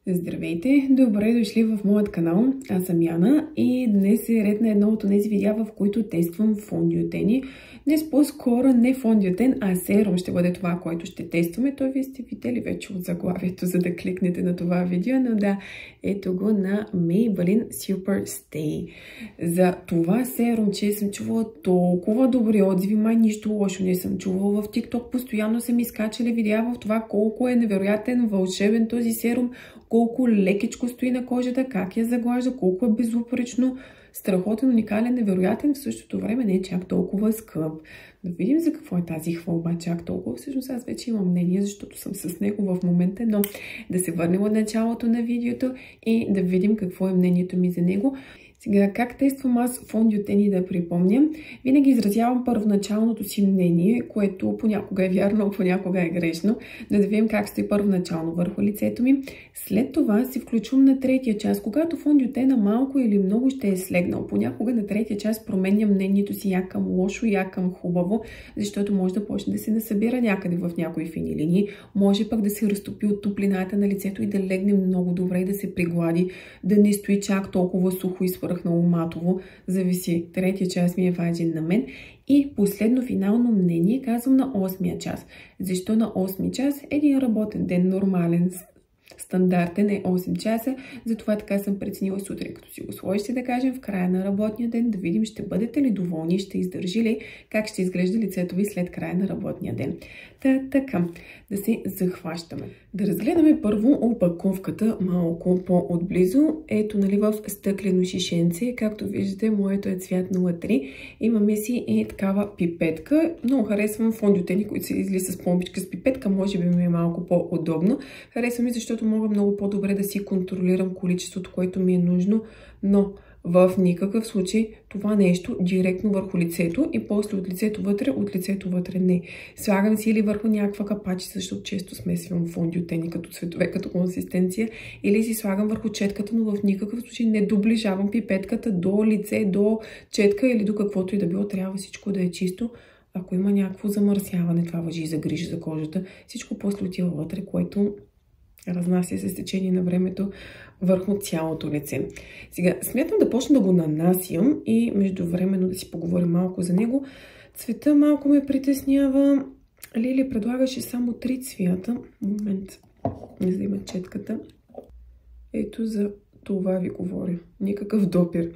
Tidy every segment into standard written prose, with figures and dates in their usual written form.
Здравейте! Добре дошли в моят канал. Аз съм Яна и днес е ред на едно от тези видеа, в които тествам фондиотени. Днес по-скоро не фондиотен, а серум ще бъде това, което ще тестваме. Той вие сте видели вече от заглавието, за да кликнете на това видео, но да, ето го на Maybelline Super Stay. За това серум, че съм чувала толкова добри отзиви, май нищо лошо не съм чувала. В TikTok постоянно са ми изкачали видеа в това колко е невероятен, вълшебен този серум, колко лекичко стои на кожата, как я заглажда, колко е безупречно, страхотен, уникален, невероятен, в същото време не е чак толкова скъп. Да видим за какво е тази хвалба чак толкова. Всъщност аз вече имам мнение, защото съм с него в момента, но да се върнем от началото на видеото и да видим какво е мнението ми за него. Сега, как тествам аз фондиотени, да припомням? Винаги изразявам първоначалното си мнение, което понякога е вярно, понякога е грешно, да видим как стои първоначално върху лицето ми. След това се включвам на третия час, когато фондиотена малко или много ще е слегнал. Понякога на третия час променя мнението си я към лошо, я към хубаво, защото може да почне да се насъбира някъде в някои фини линии, може пък да се разтопи от топлината на лицето и да легне много добре и да се приглади, да не стои чак толкова сухо и свръхнало матово. Зависи. Третия час ми е важен на мен. И последно финално мнение казвам на 8-я час. Защо на 8 час? Един работен ден, нормален, стандартен е 8 часа, затова така съм преценила сутрин, като си го сложите, да кажем, в края на работния ден, да видим ще бъдете ли доволни, ще издържи ли, как ще изглежда лицето ви след края на работния ден. Така, да се захващаме. Да разгледаме първо опаковката малко по-отблизо. Ето, нали, в стъклено шишенце, както виждате, моето е цвят 03. Имаме си и такава пипетка. Много харесвам фондиотени, които се изли с помпичка с пипетка, може би ми е малко по-удобно. Харесвам ми, защото мога много по-добре да си контролирам количеството, което ми е нужно, но в никакъв случай това нещо директно върху лицето и после от лицето вътре не. Слагам си или върху някаква капачица, защото често смесвам фондиотени като цветове, като консистенция, или си слагам върху четката, но в никакъв случай не доближавам пипетката до лице, до четка или до каквото и да било. Трябва всичко да е чисто. Ако има някакво замърсяване, това важи и за грижа за кожата, всичко после отива вътре, което разнася се с течение на времето върху цялото лице. Сега, смятам да почна да го нанасям и междувременно да си поговорим малко за него. Цвета малко ме притеснява. Лили предлагаше само 3 цвята. Момент, не за да има четката. Ето за това ви говоря. Никакъв допир.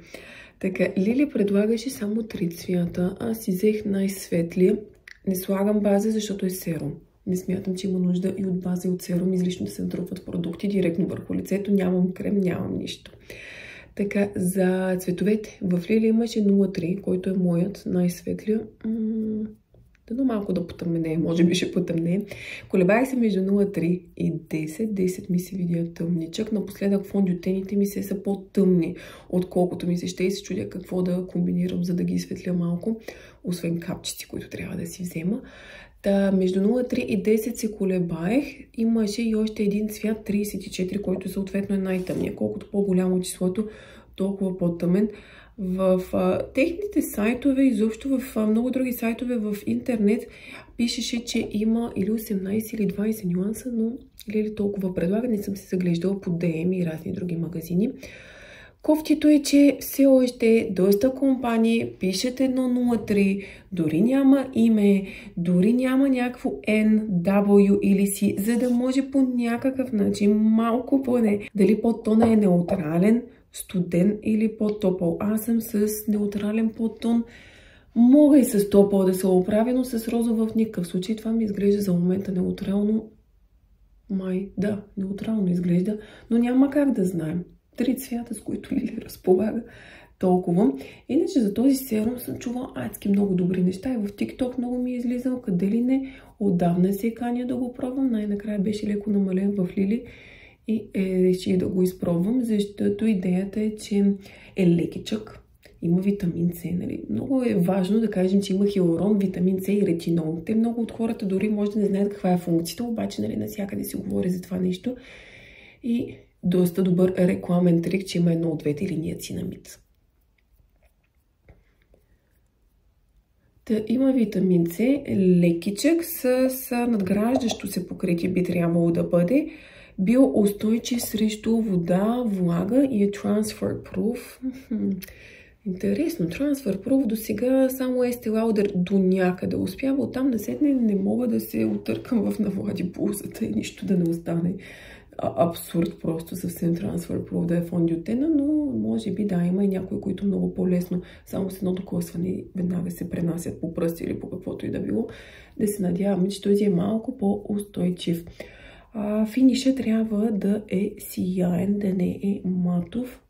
Така, Лили предлагаше само 3 цвята. Аз си взех най-светлия. Не слагам база, защото е серум. Не смятам, че има нужда и от база и от серум излишно да се натрупват продукти директно върху лицето. Нямам крем, нямам нищо. Така, за цветовете. В Лили имаше 03, който е моят най-светлия. Дано малко да потъмне, може би ще потъмне. Колебах се между 03 и 10. 10 ми се видя тъмничък. Напоследък фондиотените ми се са по-тъмни, отколкото ми се ще и се чудя какво да комбинирам, за да ги изсветля малко. Освен капчици, които трябва да си взема. Между 0,3 и 10 се колебаех. Имаше и още един цвят 34, който съответно е най-тъмния. Колкото по-голямо числото, толкова по-тъмен. В техните сайтове, изобщо в много други сайтове в интернет, пишеше, че има или 18 или 20 нюанса, но или толкова предлага. Не съм се заглеждала по DM и разни други магазини. Кофтито е, че все още доста компании пишат 103, дори няма име, дори няма някакво N, W или C, за да може по някакъв начин малко поне, дали подтона е неутрален, студен или по-топъл. Аз съм с неутрален подтон. Мога и с топъл да се оправя, но с розов в никакъв случай. Това ми изглежда за момента неутрално. Да, неутрално изглежда, но няма как да знаем. 3 цвята, с които Лили разполага, толкова. Иначе за този серум съм чувала адски много добри неща и в TikTok много ми е излизал, къде ли не. Отдавна се каня да го пробвам. Най-накрая беше леко намален в Лили и реших да го изпробвам, защото идеята е, че е лекичък. Има витамин С, нали? Много е важно да кажем, че има хиалурон, витамин С и ретинол. Те много от хората дори може да не знаят каква е функцията, обаче, нали, навсякъде се говори за това нещо. И доста добър рекламен трик, че има едно от двете или ниацинамид. Има витамин С, лекичък с надграждащо се покритие би трябвало да бъде. Биоустойчив срещу вода, влага и е transfer proof. Интересно, transfer proof до сега само Estee Lauder до някъде успява. Оттам насетне не мога да се отъркам в навлади булзата и нищо да не остане. Абсурд, просто съвсем transfer proof да е фондиотена, но може би да, има и някои, които много по-лесно, само с едно докосване веднага се пренасят по пръст или по каквото и да било. Да се надяваме, че този е малко по-устойчив. Финиша трябва да е сияен, да не е матов.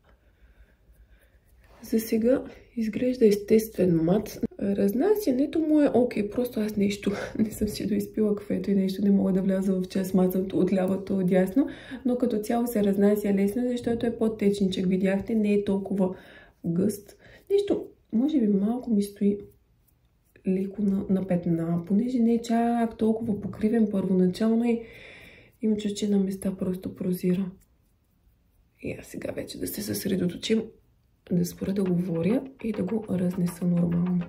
За сега изглежда естествен мат. Разнасянето му е окей, просто аз нещо не съм си доизпила кафето и нещо не мога да вляза в час, мазам от лявото от дясно, но като цяло се разнася лесно, защото е по-течничък, видяхте, не е толкова гъст. Нещо, може би малко ми стои леко на петна, понеже не е чак толкова покривен първоначално и има чувство, че на места просто прозира. И аз сега вече да се съсредоточим, да спра да говоря и да го разнеса нормално.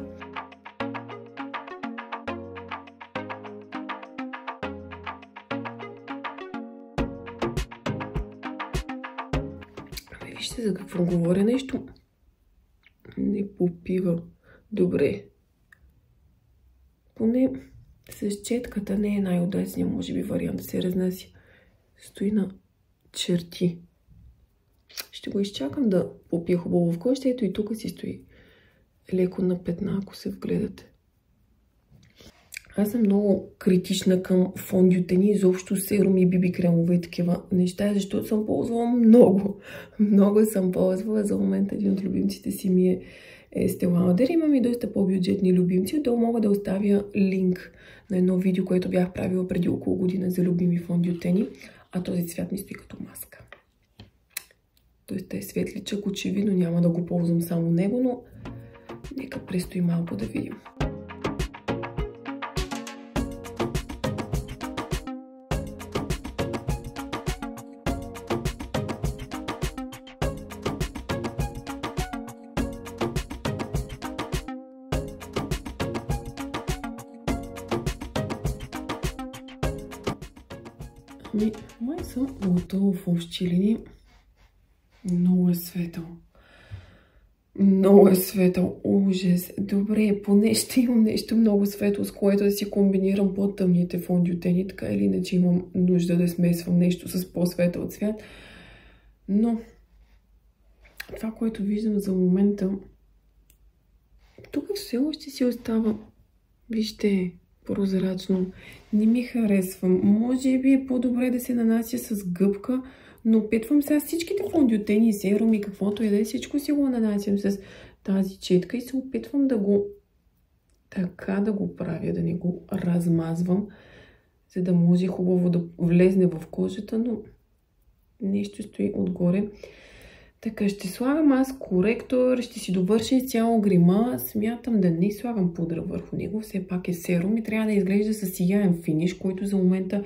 Вижте за какво говоря, нещо не попива добре. Поне с четката не е най-удачният, може би, вариант да се разнася. Стои на черти. Ще го изчакам да попия хубаво в коща. Ето и тук си стои леко на петна, ако се вгледате. Аз съм много критична към фондиотени, изобщо серум и биби кремове и такива неща, защото съм ползвала много. Много съм ползвала. За момента един от любимците си ми е Estee Lauder. Имам и доста по-бюджетни любимци. Отдолу мога да оставя линк на едно видео, което бях правила преди около година за любими фондиотени. А този цвят ми стои като маска. Тоест е светличък, очевидно няма да го ползвам само него, но нека престои малко да видим. Май съм готова в общи линии. Много е светъл. Много е светъл. Ужас. Добре, поне ще имам нещо много светло, с което да си комбинирам по-тъмните фондиотени. Така или иначе имам нужда да смесвам нещо с по-светъл цвят. Но това, което виждам за момента, тук все още си остава, вижте, прозрачно. Не ми харесва. Може би е по-добре да се нанася с гъбка, но опитвам сега всичките фондиотени, серуми, каквото и да е, всичко си го нанасям с тази четка и се опитвам да го така да го правя, да не го размазвам, за да може хубаво да влезне в кожата, но нещо стои отгоре. Така, ще слагам аз коректор, ще си довърша изцяло грима. Смятам да не слагам пудра върху него, все пак е серум и трябва да изглежда със сияен финиш, който за момента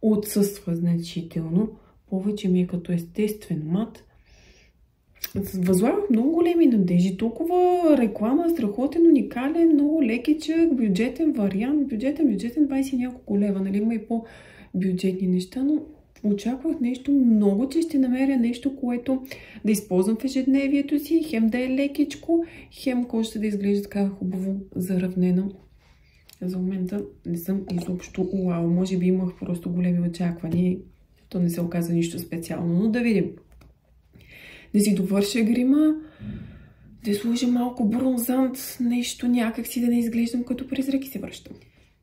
отсъства значително. Повече ми е като естествен мат. Възлагах много големи надежди. Толкова реклама, страхотен, уникален, много лекичък, бюджетен вариант. Бюджетен, 20 няколко лева. Нали? Има и по-бюджетни неща, но очаквах нещо много, че ще намеря нещо, което да използвам в ежедневието си. Хем да е лекичко, хем кожата да изглежда така хубаво заравнена. За момента не съм изобщо уау. Може би имах просто големи очаквания. То не се оказа нищо специално, но да видим. Да си довърша грима, да сложа малко бронзант, нещо някак си да не изглеждам като призрак и се връщам.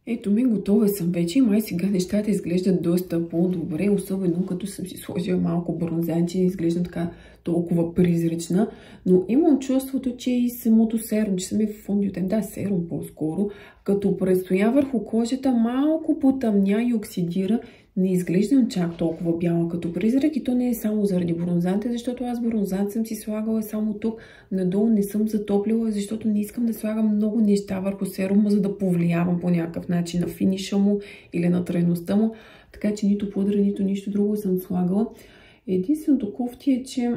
Ето ми, готова съм вече и май сега нещата изглеждат доста по-добре, особено като съм си сложила малко бронзант, че не изглеждам така толкова призрачна, но имам чувството, че и самото серум, че съм в фондиотен, да, серум по-скоро, като престоя върху кожата, малко потъмня и оксидира. Не изглеждам чак толкова бяла като призрак и то не е само заради бронзанта, защото аз бронзант съм си слагала само тук, надолу не съм затоплила, защото не искам да слагам много неща върху серума, за да повлиявам по някакъв начин на финиша му или на трайността му, така че нито пудра, нито нищо друго съм слагала. Единственото кофти е, че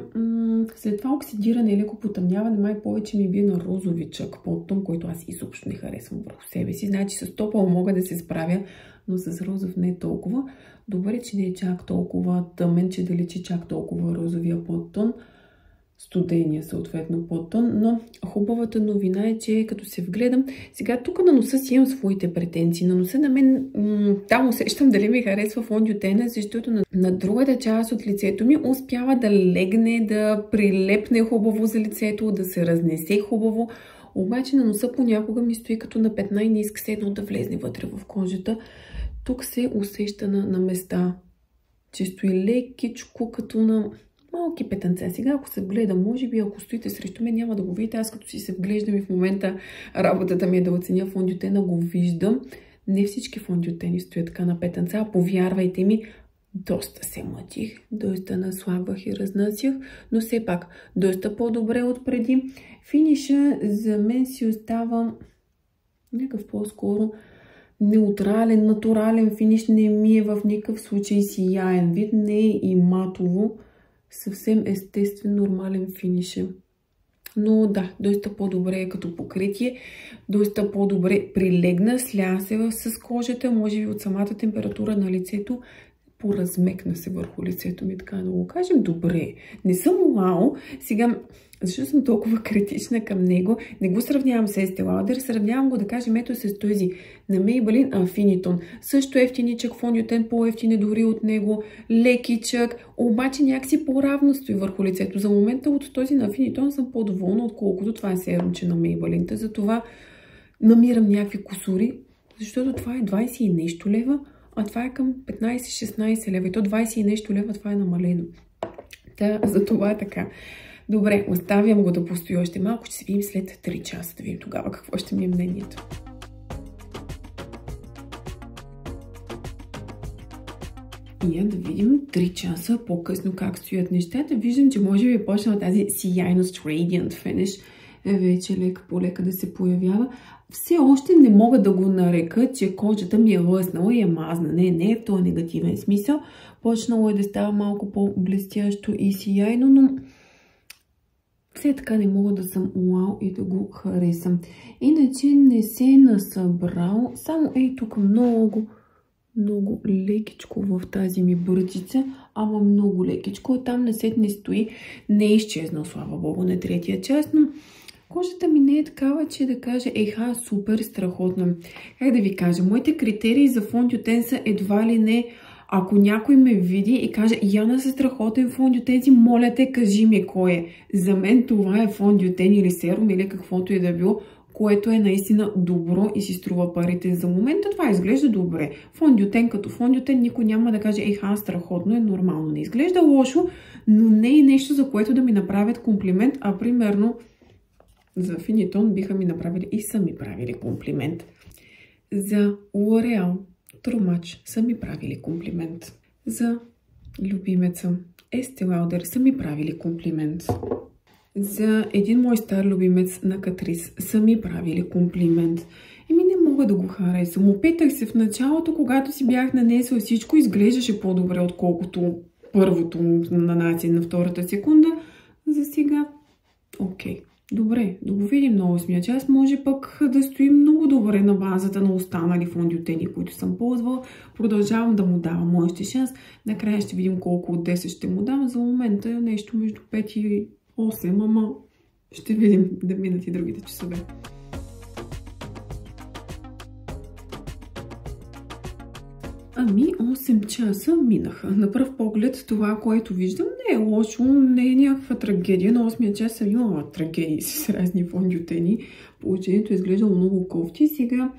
след това оксидиране и леко потъмняване май повече ми бие на розовичък по-тъм, който аз изобщо не харесвам върху себе си. Значи с топъл мога да се справя, но с розов не толкова. Добре, че не е чак толкова тъмен, че да личи чак толкова розовия подтон. Студения съответно подтон, но хубавата новина е, че като се вгледам, сега тук на носа си имам своите претенции. На носа на мен там усещам дали ми харесва фондютена, защото на другата част от лицето ми успява да легне, да прилепне хубаво за лицето, да се разнесе хубаво. Обаче на носа понякога ми стои като на петна и не иска се едно да влезне вътре в кожата. Тук се усеща на места, че стои лекичко като на малки петънца. Сега, ако се вгледам, може би, ако стоите срещу мен, няма да го видите. Аз като си се вглеждам и в момента работата ми е да оценя фондютена, го виждам. Не всички фондютени стоят така на петънца. Повярвайте ми, доста се мъчих, доста наслагвах и разнасях, но все пак доста по-добре от преди. Финиша за мен си остава някакъв по-скоро неутрален, натурален финиш. Не ми е в никакъв случай сияен вид, не е и матово. Съвсем естествен, нормален финиш е. Но да, доста по-добре е като покритие, доста по-добре прилегна, сля се с кожата, може би от самата температура на лицето, поразмекна се върху лицето ми, така да го кажем. Добре, не съм уау. Сега, защо съм толкова критична към него? Не го сравнявам с Estee Lauder, сравнявам го, да кажем, ето с този на Maybelline Affinitone. Също ефтиничък фондютен, по-ефтин е дори от него, лекичък, обаче някакси по-равно стои върху лицето. За момента от този на Affinitone съм по-доволна, отколкото това е серумче на Maybelline. Затова намирам някакви кусури, защото това е 20 и нещо лева, а това е към 15-16 лева. И то 20 и нещо лева, това е намалено. За това е така. Добре, оставям го да постои още малко. Ще се видим след 3 часа, да видим тогава какво ще ми е мнението. И да видим 3 часа по-късно как стоят нещата. Виждам, че може би е почнала тази сияйност Radiant Finish вече лека по лека да се появява. Все още не мога да го нарека, че кожата ми е лъснала и е мазна. Не е в този негативен смисъл. Почнало е да става малко по-блестящо и сияйно, но все така не мога да съм уау и да го харесам. Иначе не се е насъбрал. Само ей тук много лекичко в тази ми бърчица, ама много лекичко. Там насетне стои. Не е изчезнал, слава богу, на третия част, но кожата ми не е такава, че да кажа, супер страхотна. Как да ви кажа, моите критерии за фондютен са едва ли не, ако някой ме види и каже, Яна са страхотен фондютен си, моля те, кажи ми кой е. За мен това е фондютен или серум или каквото и да било, което е наистина добро и си струва парите. За момента това изглежда добре. Фондютен като фондютен, никой няма да каже, страхотно е, нормално. Не изглежда лошо, но не е нещо, за което да ми направят комплимент, а примерно за Affinitone биха ми направили и са ми правили комплимент. За L'Oreal True Match са ми правили комплимент. За любимеца Estee Lauder са ми правили комплимент. За един мой стар любимец на Catrice са ми правили комплимент. Не мога да го харесам. Опитах се в началото, когато си бях нанесла всичко, изглеждаше по-добре, отколкото първото нанасяне на втората секунда. За сега, окей. Добре, да го видим на 8-я час. Може пък да стои много добре на базата на останали фондютени, които съм ползвала. Продължавам да му давам още шанс. Накрая ще видим колко от 10 ще му дам. За момента е нещо между 5 и 8, ама ще видим да минат и другите часове. Ами 8 часа минаха. На пръв поглед това, което виждам, не е лошо, не е някаква трагедия. На 8 час съм имала трагедии с разни фондютени. Положението е изглеждало много кофти. Сега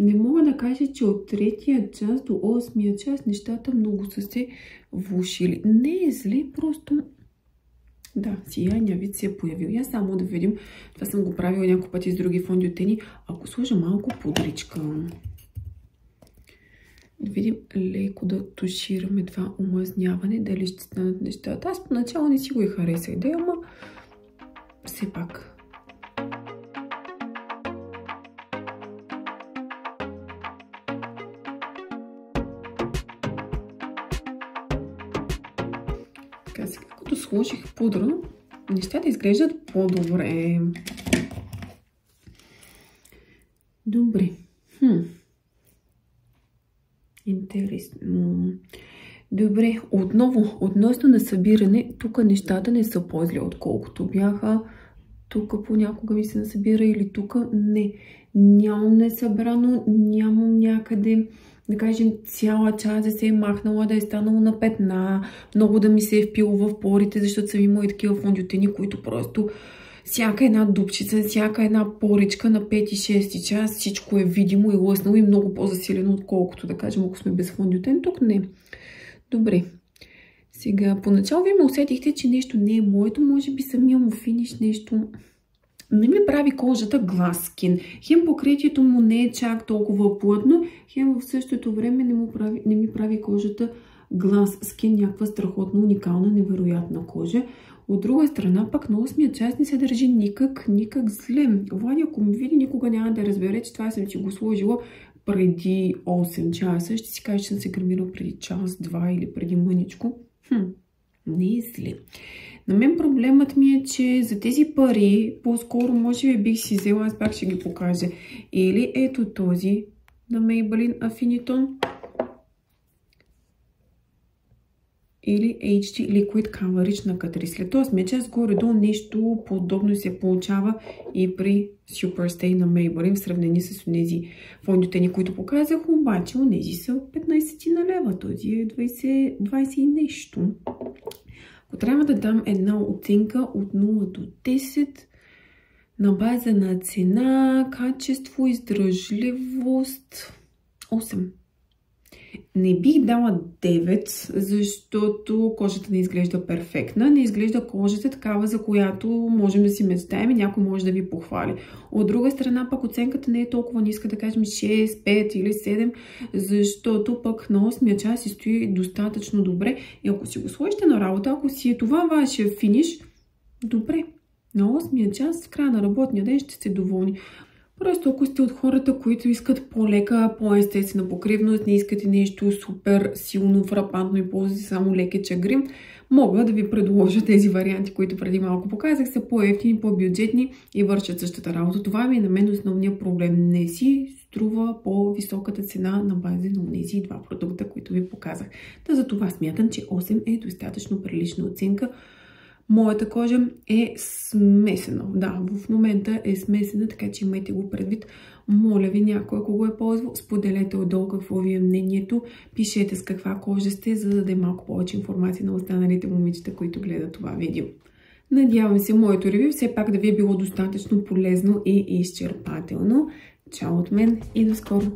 не мога да кажа, че от 3-я час до 8-я час нещата много са се влошили. Не е зле, просто да, сияйния вид се е появил. Я само да видим. Това съм го правила няколко пъти с други фондютени. Ако сложа малко пудричка, да видим леко да тушираме това омазняване, дали ще станат нещата. Аз поначало не си го и харесах идея, ама все пак. Така, сега като сложих пудра, нещата изглеждат по-добре. Добре. Интересно. Добре, отново, относно на събиране, тук нещата не са по-зле, отколкото бяха. Тук понякога ми се насъбира или тук не. Нямам несъбрано, нямам някъде, да кажем, цяла част да се е махнала, да е станало на петна, много да ми се е впило в порите, защото съм имала и такива фондютени, които просто всяка една дупчица, всяка една поричка на 5-6 час, всичко е видимо и лъснало и много по-засилено, отколкото, да кажем, ако сме без фондютен. Тук не. Добре. Сега, поначало вие ме усетихте, че нещо не е моето, може би самия му финиш нещо не ми прави кожата глас скин. Хем покритието му не е чак толкова плътно, хем в същото време не ми прави кожата глас скин, някаква страхотно уникална, невероятна кожа. От друга страна, пък на 8-я част не се държи никак зле. Влади, ако ми види, никога няма да разбере, че това съм си го сложила преди 8 часа. Ще си кажа, че съм се грамирала преди час-два или преди мъничко. Не е зле. На мен проблемът ми е, че за тези пари по-скоро може би бих си взела, аз пак ще ги покажа. Или ето този на Maybelline Affiniton. Или HD Liquid Coverage на Catrice. Тоест, мече аз горе-долу нещо подобно се получава и при Superstay на Maybelline в сравнение с тези фондютени, които показах, обаче онези са 15 на лева. Този е 20 и нещо. Ако трябва да дам една оценка от 0 до 10 на база на цена, качество, издръжливост, 8. Не бих дала 9, защото кожата не изглежда перфектна. Не изглежда кожата такава, за която можем да си мечтаем и някой може да ви похвали. От друга страна пък оценката не е толкова ниска, да кажем 6, 5 или 7, защото пък на 8-я час си стои достатъчно добре. И ако си го сложите на работа, ако си е това вашия финиш, добре. На 8-я час, в края на работния ден ще сте доволни. Просто ако сте от хората, които искат по-лека, по-естествена покривност, не искате нещо супер силно, фрапантно и ползвате само лекича грим, мога да ви предложа тези варианти, които преди малко показах, са по-евтини, по-бюджетни и вършат същата работа. Това ми е на мен основният проблем. Не си струва по-високата цена на база на тези два продукта, които ви показах. Та за това смятам, че 8 е достатъчно прилична оценка. Моята кожа е смесена. Да, в момента е смесена, така че имайте го предвид. Моля ви, някой, ако го е ползвал, споделете отдолу какво ви е мнението. Пишете с каква кожа сте, за да дадем малко повече информация на останалите момичета, които гледат това видео. Надявам се моето ревю все пак да ви е било достатъчно полезно и изчерпателно. Чао от мен и до скоро!